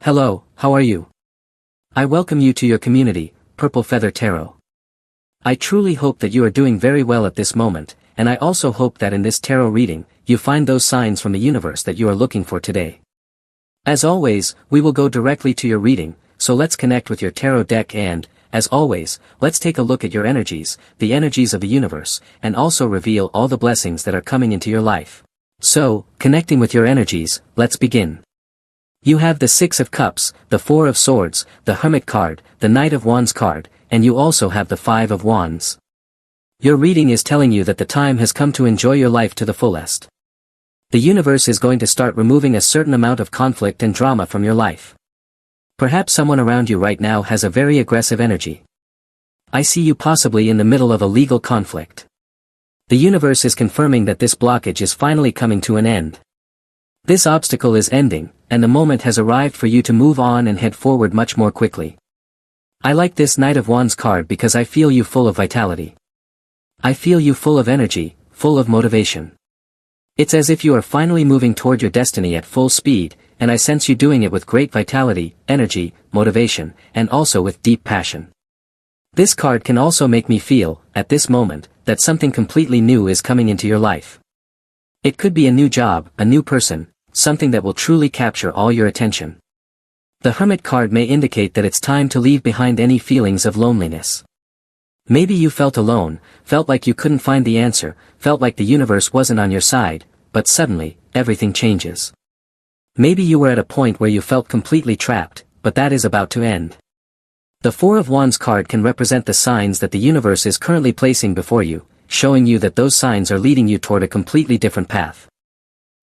Hello, how are you? I welcome you to your community, Purple Feather Tarot. I truly hope that you are doing very well at this moment, and I also hope that in this tarot reading, you find those signs from the universe that you are looking for today. As always, we will go directly to your reading, so let's connect with your tarot deck and, as always, let's take a look at your energies, the energies of the universe, and also reveal all the blessings that are coming into your life. So, connecting with your energies, let's begin. You have the Six of Cups, the Four of Swords, the Hermit card, the Knight of Wands card, and you also have the Five of Wands. Your reading is telling you that the time has come to enjoy your life to the fullest. The universe is going to start removing a certain amount of conflict and drama from your life. Perhaps someone around you right now has a very aggressive energy. I see you possibly in the middle of a legal conflict. The universe is confirming that this blockage is finally coming to an end. This obstacle is ending, and the moment has arrived for you to move on and head forward much more quickly. I like this Knight of Wands card because I feel you full of vitality. I feel you full of energy, full of motivation. It's as if you are finally moving toward your destiny at full speed, and I sense you doing it with great vitality, energy, motivation, and also with deep passion. This card can also make me feel, at this moment, that something completely new is coming into your life. It could be a new job, a new person, something that will truly capture all your attention. The Hermit card may indicate that it's time to leave behind any feelings of loneliness. Maybe you felt alone, felt like you couldn't find the answer, felt like the universe wasn't on your side, but suddenly, everything changes. Maybe you were at a point where you felt completely trapped, but that is about to end. The Four of Wands card can represent the signs that the universe is currently placing before you, showing you that those signs are leading you toward a completely different path.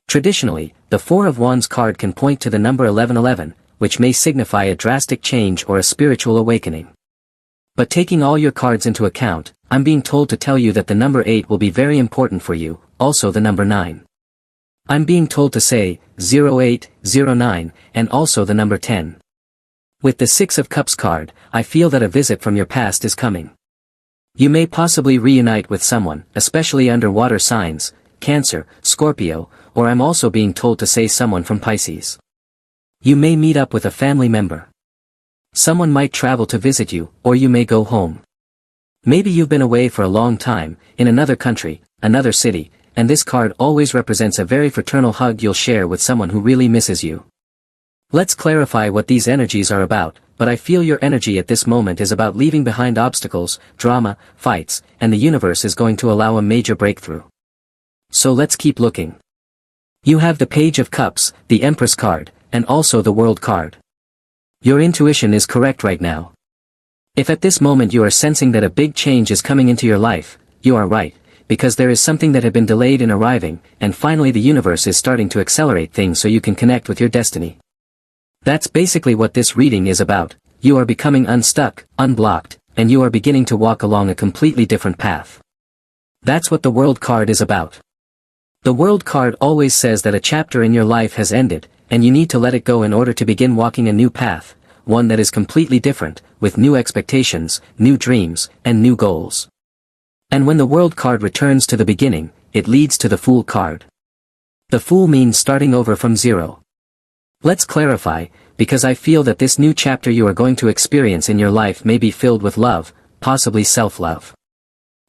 Traditionally, the Four of Wands card can point to the number 1111, which may signify a drastic change or a spiritual awakening. But taking all your cards into account, I'm being told to tell you that the number 8 will be very important for you, also the number 9. I'm being told to say, 08, 09, and also the number 10. With the Six of Cups card, I feel that a visit from your past is coming. You may possibly reunite with someone, especially underwater signs, Cancer, Scorpio, or I'm also being told to say someone from Pisces. You may meet up with a family member. Someone might travel to visit you, or you may go home. Maybe you've been away for a long time, in another country, another city, and this card always represents a very fraternal hug you'll share with someone who really misses you. Let's clarify what these energies are about, but I feel your energy at this moment is about leaving behind obstacles, drama, fights, and the universe is going to allow a major breakthrough. So let's keep looking. You have the Page of Cups, the Empress card, and also the World card. Your intuition is correct right now. If at this moment you are sensing that a big change is coming into your life, you are right, because there is something that had been delayed in arriving, and finally the universe is starting to accelerate things so you can connect with your destiny. That's basically what this reading is about. You are becoming unstuck, unblocked, and you are beginning to walk along a completely different path. That's what the World card is about. The World card always says that a chapter in your life has ended, and you need to let it go in order to begin walking a new path, one that is completely different, with new expectations, new dreams, and new goals. And when the World card returns to the beginning, it leads to the Fool card. The Fool means starting over from zero. Let's clarify, because I feel that this new chapter you are going to experience in your life may be filled with love, possibly self-love.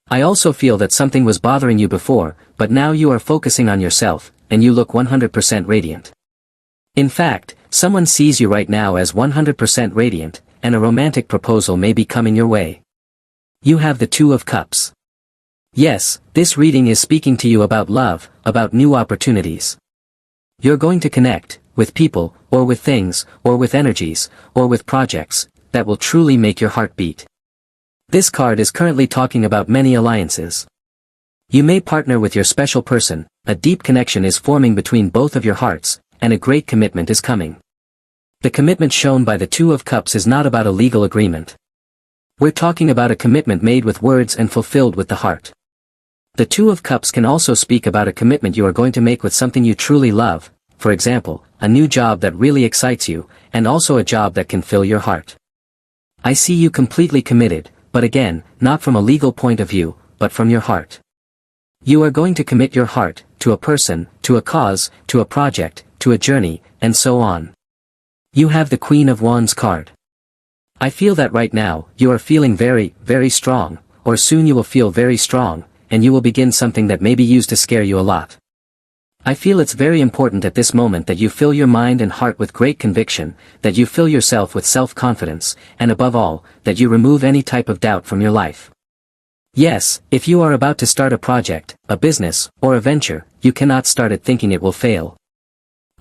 I also feel that something was bothering you before, but now you are focusing on yourself, and you look 100% radiant. In fact, someone sees you right now as 100% radiant, and a romantic proposal may be coming your way. You have the Two of Cups. Yes, this reading is speaking to you about love, about new opportunities. You're going to connect, with people, or with things, or with energies, or with projects, that will truly make your heart beat. This card is currently talking about many alliances. You may partner with your special person, a deep connection is forming between both of your hearts, and a great commitment is coming. The commitment shown by the Two of Cups is not about a legal agreement. We're talking about a commitment made with words and fulfilled with the heart. The Two of Cups can also speak about a commitment you are going to make with something you truly love, for example, a new job that really excites you, and also a job that can fill your heart. I see you completely committed, but again, not from a legal point of view, but from your heart. You are going to commit your heart, to a person, to a cause, to a project, to a journey, and so on. You have the Queen of Wands card. I feel that right now, you are feeling very, very strong, or soon you will feel very strong, and you will begin something that may be used to scare you a lot. I feel it's very important at this moment that you fill your mind and heart with great conviction, that you fill yourself with self-confidence, and above all, that you remove any type of doubt from your life. Yes, if you are about to start a project, a business, or a venture, you cannot start it thinking it will fail.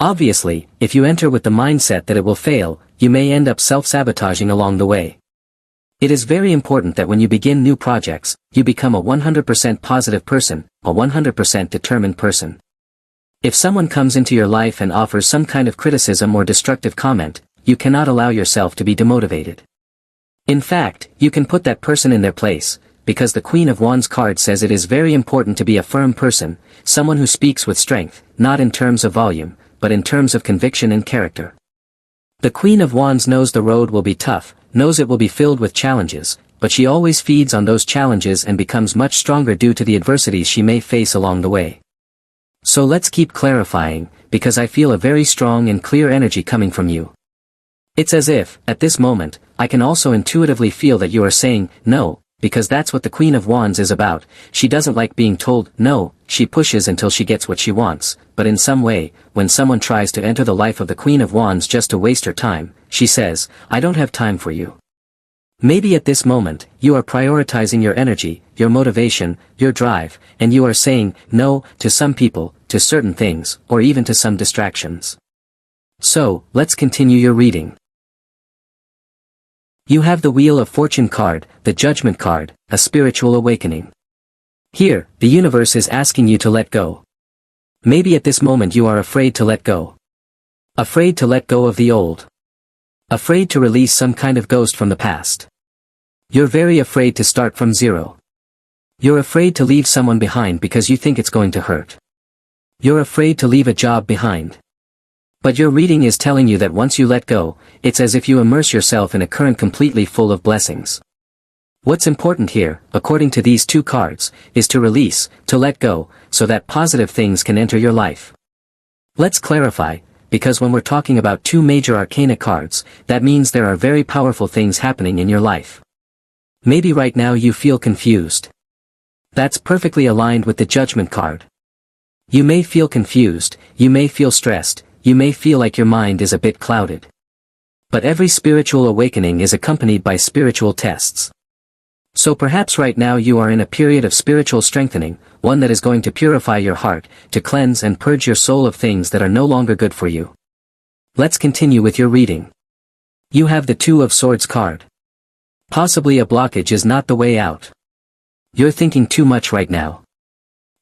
Obviously, if you enter with the mindset that it will fail, you may end up self-sabotaging along the way. It is very important that when you begin new projects, you become a 100% positive person, a 100% determined person. If someone comes into your life and offers some kind of criticism or destructive comment, you cannot allow yourself to be demotivated. In fact, you can put that person in their place, because the Queen of Wands card says it is very important to be a firm person, someone who speaks with strength, not in terms of volume, but in terms of conviction and character. The Queen of Wands knows the road will be tough, knows it will be filled with challenges, but she always feeds on those challenges and becomes much stronger due to the adversities she may face along the way. So let's keep clarifying, because I feel a very strong and clear energy coming from you. It's as if, at this moment, I can also intuitively feel that you are saying, no, because that's what the Queen of Wands is about. She doesn't like being told, no, she pushes until she gets what she wants, but in some way, when someone tries to enter the life of the Queen of Wands just to waste her time, she says, I don't have time for you. Maybe at this moment, you are prioritizing your energy, your motivation, your drive, and you are saying, no, to some people, to certain things, or even to some distractions. So, let's continue your reading. You have the Wheel of Fortune card, the Judgment card, a spiritual awakening. Here, the universe is asking you to let go. Maybe at this moment you are afraid to let go. Afraid to let go of the old. Afraid to release some kind of ghost from the past. You're very afraid to start from zero. You're afraid to leave someone behind because you think it's going to hurt. You're afraid to leave a job behind. But your reading is telling you that once you let go, it's as if you immerse yourself in a current completely full of blessings. What's important here, according to these two cards, is to release, to let go, so that positive things can enter your life. Let's clarify, because when we're talking about two major arcana cards, that means there are very powerful things happening in your life. Maybe right now you feel confused. That's perfectly aligned with the Judgment card. You may feel confused, you may feel stressed, you may feel like your mind is a bit clouded. But every spiritual awakening is accompanied by spiritual tests. So perhaps right now you are in a period of spiritual strengthening, one that is going to purify your heart, to cleanse and purge your soul of things that are no longer good for you. Let's continue with your reading. You have the Two of Swords card. Possibly a blockage is not the way out. You're thinking too much right now.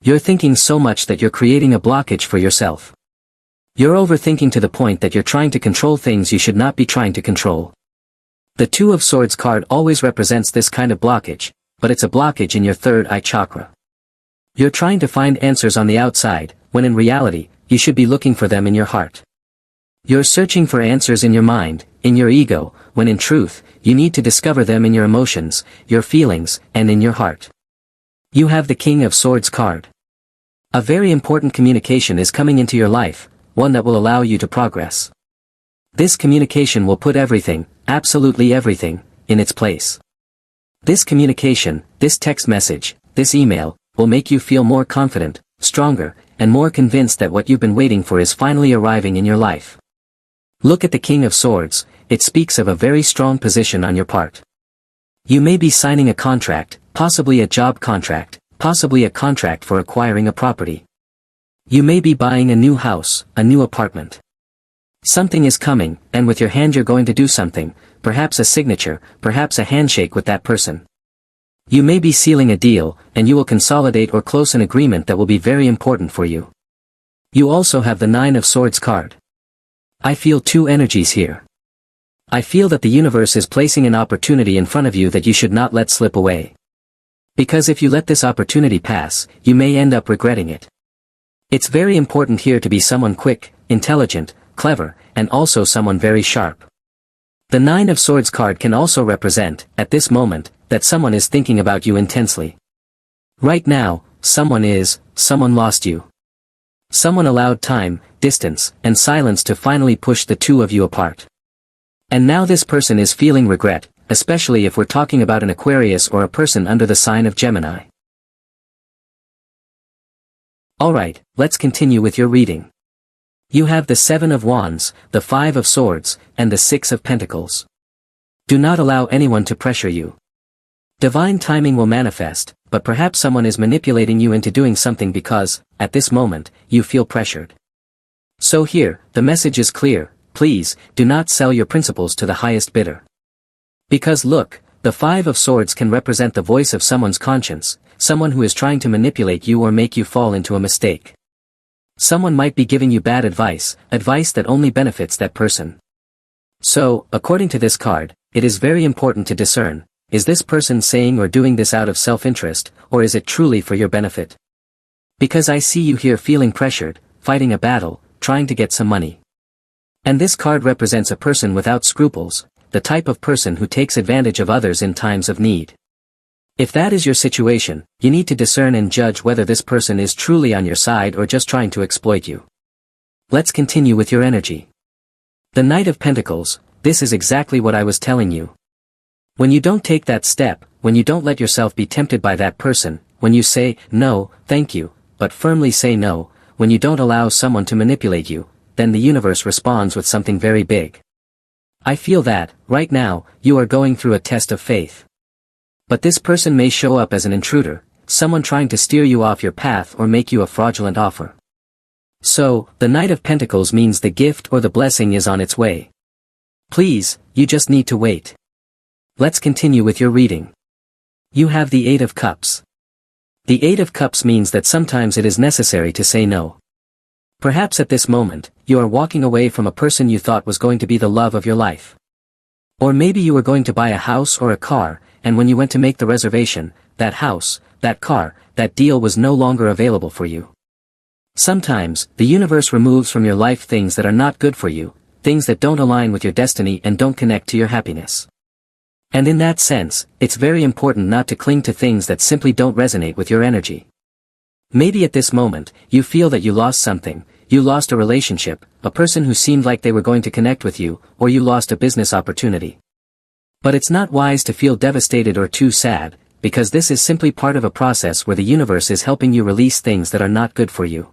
You're thinking so much that you're creating a blockage for yourself. You're overthinking to the point that you're trying to control things you should not be trying to control. The Two of Swords card always represents this kind of blockage, but it's a blockage in your third eye chakra. You're trying to find answers on the outside, when in reality, you should be looking for them in your heart. You're searching for answers in your mind, in your ego, when in truth, you need to discover them in your emotions, your feelings, and in your heart. You have the King of Swords card. A very important communication is coming into your life, one that will allow you to progress. This communication will put everything, absolutely everything, in its place. This communication, this text message, this email, will make you feel more confident, stronger, and more convinced that what you've been waiting for is finally arriving in your life. Look at the King of Swords, it speaks of a very strong position on your part. You may be signing a contract, possibly a job contract, possibly a contract for acquiring a property. You may be buying a new house, a new apartment. Something is coming, and with your hand you're going to do something, perhaps a signature, perhaps a handshake with that person. You may be sealing a deal, and you will consolidate or close an agreement that will be very important for you. You also have the Nine of Swords card. I feel two energies here. I feel that the universe is placing an opportunity in front of you that you should not let slip away. Because if you let this opportunity pass, you may end up regretting it. It's very important here to be someone quick, intelligent, clever, and also someone very sharp. The Nine of Swords card can also represent, at this moment, that someone is thinking about you intensely. Right now, someone lost you. Someone allowed time, distance, and silence to finally push the two of you apart. And now this person is feeling regret, especially if we're talking about an Aquarius or a person under the sign of Gemini. Alright, let's continue with your reading. You have the Seven of Wands, the Five of Swords, and the Six of Pentacles. Do not allow anyone to pressure you. Divine timing will manifest, but perhaps someone is manipulating you into doing something because, at this moment, you feel pressured. So here, the message is clear: please, do not sell your principles to the highest bidder. Because look, the Five of Swords can represent the voice of someone's conscience, someone who is trying to manipulate you or make you fall into a mistake. Someone might be giving you bad advice, advice that only benefits that person. So, according to this card, it is very important to discern: is this person saying or doing this out of self-interest, or is it truly for your benefit? Because I see you here feeling pressured, fighting a battle, trying to get some money. And this card represents a person without scruples, the type of person who takes advantage of others in times of need. If that is your situation, you need to discern and judge whether this person is truly on your side or just trying to exploit you. Let's continue with your energy. The Knight of Pentacles, this is exactly what I was telling you. When you don't take that step, when you don't let yourself be tempted by that person, when you say, no, thank you, but firmly say no, when you don't allow someone to manipulate you, then the universe responds with something very big. I feel that, right now, you are going through a test of faith. But this person may show up as an intruder, someone trying to steer you off your path or make you a fraudulent offer. So, the Knight of Pentacles means the gift or the blessing is on its way. Please, you just need to wait. Let's continue with your reading. You have the Eight of Cups. The Eight of Cups means that sometimes it is necessary to say no. Perhaps at this moment, you are walking away from a person you thought was going to be the love of your life. Or maybe you were going to buy a house or a car, and when you went to make the reservation, that house, that car, that deal was no longer available for you. Sometimes, the universe removes from your life things that are not good for you, things that don't align with your destiny and don't connect to your happiness. And in that sense, it's very important not to cling to things that simply don't resonate with your energy. Maybe at this moment, you feel that you lost something, you lost a relationship, a person who seemed like they were going to connect with you, or you lost a business opportunity. But it's not wise to feel devastated or too sad, because this is simply part of a process where the universe is helping you release things that are not good for you.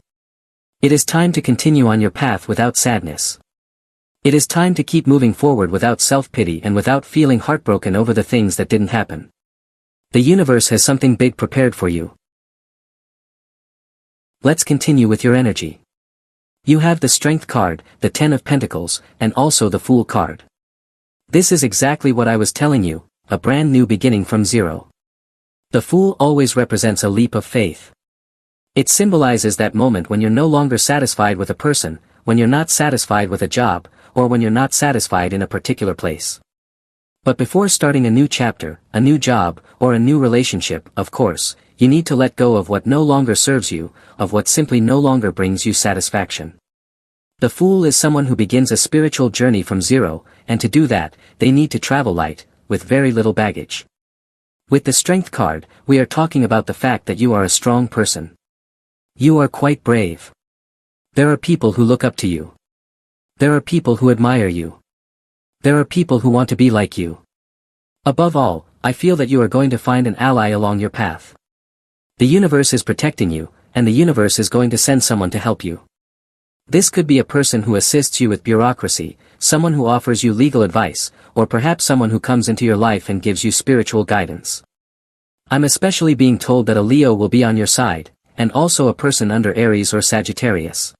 It is time to continue on your path without sadness. It is time to keep moving forward without self-pity and without feeling heartbroken over the things that didn't happen. The universe has something big prepared for you. Let's continue with your energy. You have the Strength card, the Ten of Pentacles, and also the Fool card. This is exactly what I was telling you, a brand new beginning from zero. The Fool always represents a leap of faith. It symbolizes that moment when you're no longer satisfied with a person, when you're not satisfied with a job, or when you're not satisfied in a particular place. But before starting a new chapter, a new job, or a new relationship, of course, you need to let go of what no longer serves you, of what simply no longer brings you satisfaction. The Fool is someone who begins a spiritual journey from zero, and to do that, they need to travel light, with very little baggage. With the Strength card, we are talking about the fact that you are a strong person. You are quite brave. There are people who look up to you. There are people who admire you. There are people who want to be like you. Above all, I feel that you are going to find an ally along your path. The universe is protecting you, and the universe is going to send someone to help you. This could be a person who assists you with bureaucracy, someone who offers you legal advice, or perhaps someone who comes into your life and gives you spiritual guidance. I'm especially being told that a Leo will be on your side, and also a person under Aries or Sagittarius.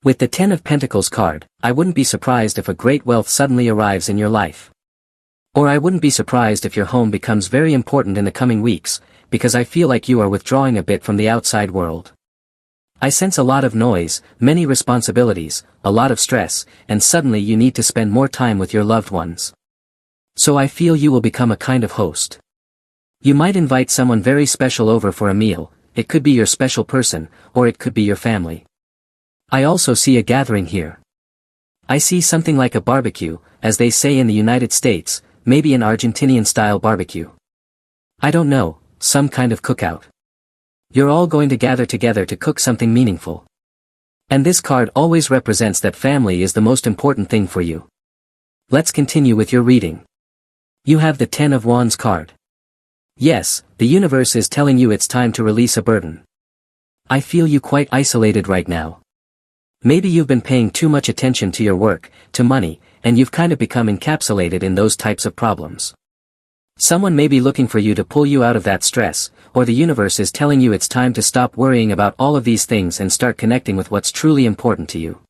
With the Ten of Pentacles card, I wouldn't be surprised if a great wealth suddenly arrives in your life. Or I wouldn't be surprised if your home becomes very important in the coming weeks, because I feel like you are withdrawing a bit from the outside world. I sense a lot of noise, many responsibilities, a lot of stress, and suddenly you need to spend more time with your loved ones. So I feel you will become a kind of host. You might invite someone very special over for a meal, it could be your special person, or it could be your family. I also see a gathering here. I see something like a barbecue, as they say in the United States, maybe an Argentinian-style barbecue. I don't know, some kind of cookout. You're all going to gather together to cook something meaningful. And this card always represents that family is the most important thing for you. Let's continue with your reading. You have the Ten of Wands card. Yes, the universe is telling you it's time to release a burden. I feel you quite isolated right now. Maybe you've been paying too much attention to your work, to money, and you've kind of become encapsulated in those types of problems. Someone may be looking for you to pull you out of that stress, or the universe is telling you it's time to stop worrying about all of these things and start connecting with what's truly important to you.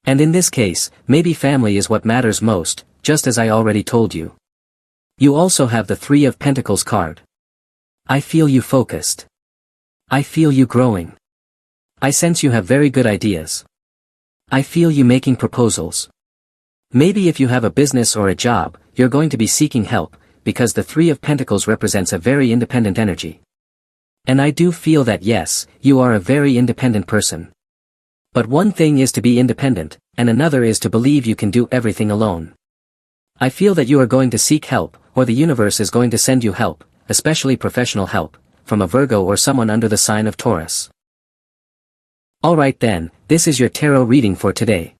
And in this case, maybe family is what matters most, just as I already told you. You also have the Three of Pentacles card. I feel you focused. I feel you growing. I sense you have very good ideas. I feel you making proposals. Maybe if you have a business or a job, you're going to be seeking help, because the Three of Pentacles represents a very independent energy. And I do feel that yes, you are a very independent person. But one thing is to be independent, and another is to believe you can do everything alone. I feel that you are going to seek help, or the universe is going to send you help, especially professional help, from a Virgo or someone under the sign of Taurus. Alright then, this is your tarot reading for today.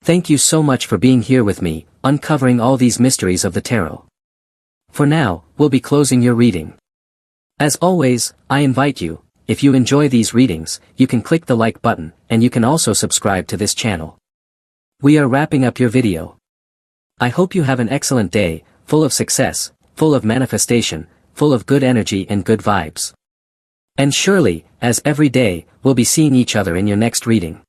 Thank you so much for being here with me, uncovering all these mysteries of the tarot. For now, we'll be closing your reading. As always, I invite you, if you enjoy these readings, you can click the like button, and you can also subscribe to this channel. We are wrapping up your video. I hope you have an excellent day, full of success, full of manifestation, full of good energy and good vibes. And surely, as every day, we'll be seeing each other in your next reading.